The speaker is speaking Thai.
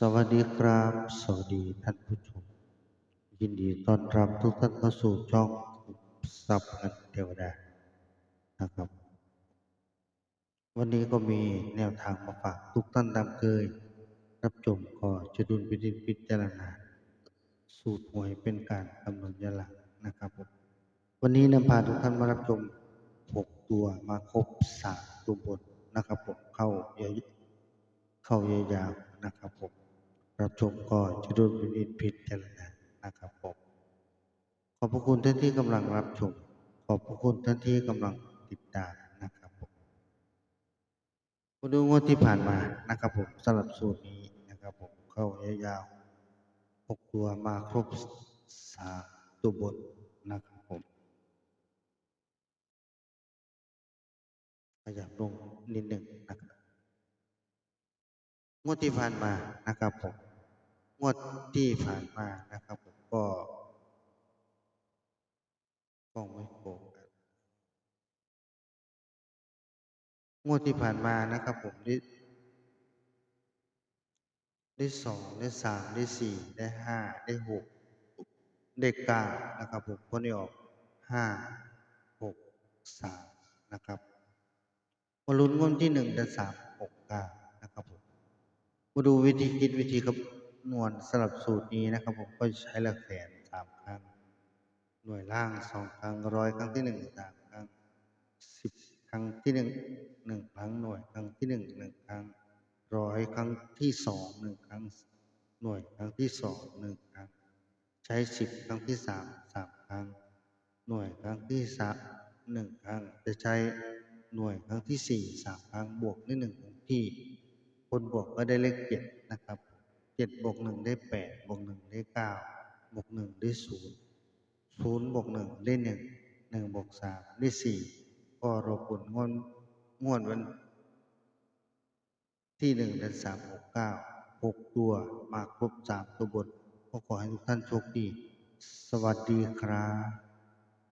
สวัสดีครับสวัสดีท่านผู้ชมยินดีต้อนรับทุกท่านเข้าสู่ช่องสับเงินเทวดานะครับวันนี้ก็มีแนวทางมาฝากทุกท่านตามเคยรับชมก็จะดุลพิจารณาสูตรหวยเป็นการคำนวณย้อนหลังนะครับผมวันนี้นำพาทุกท่านมารับชม6ตัวมาครบ3ตัวบนนะครับผมเข้ายาวๆนะครับผมรับชมก็จะดุลพิจารณานะครับผมขอบพระคุณท่านที่กำลังรับชมขอบพระคุณท่านที่กำลังติดตามนะครับผมมาดูงวดที่ผ่านมานะครับผมสำหรับสูตรนี้นะครับผมเข้ายาวๆ6ตัวมาครบ3ตัวบนนะครับผมขยับลงนิดหนึ่งนะครับงวดที่ผ่านมานะครับผมงวดที่ผ่านมานะครับผมก็กล้องไม่โฟกัสงวดที่ผ่านมานะครับผมได้2ได้3ได้4ได้5ได้6ได้9นะครับผมก็ได้ออก5 6 3นะครับมาลุ้นงวดที่1ได้3 6 9นะครับผมมาดูวิธีคิดวิธีคำนวณสลับสูตรนี้นะครับผมก็ใช้หลักแสน3 ครั้งหน่วยล่าง2 ครั้ง100ครั้งที่1 3 ครั้ง10ครั้งที่1 1 ครั้งหน่วยครั้งที่1 1 ครั้ง100ครั้งที่2 1 ครั้งหน่วยครั้งที่2 1 ครั้งใช้10ครั้งที่3 3 ครั้งหน่วยครั้งที่3 1 ครั้งจะใช้หน่วยครั้งที่4 3 ครั้งบวกด้วย1 คงที่คนบวกก็ได้เลข7นะครับ7บวก1ได้8บวก1ได้9บวก1ได้0บวก1ได้1บวก3ได้4ก็รบผลงวดวันที่1 เดือน 3 6 96 ตัวมาครบ3 ตัวบนก็ขอให้ทุกท่านโชคดีสวัสดีครับ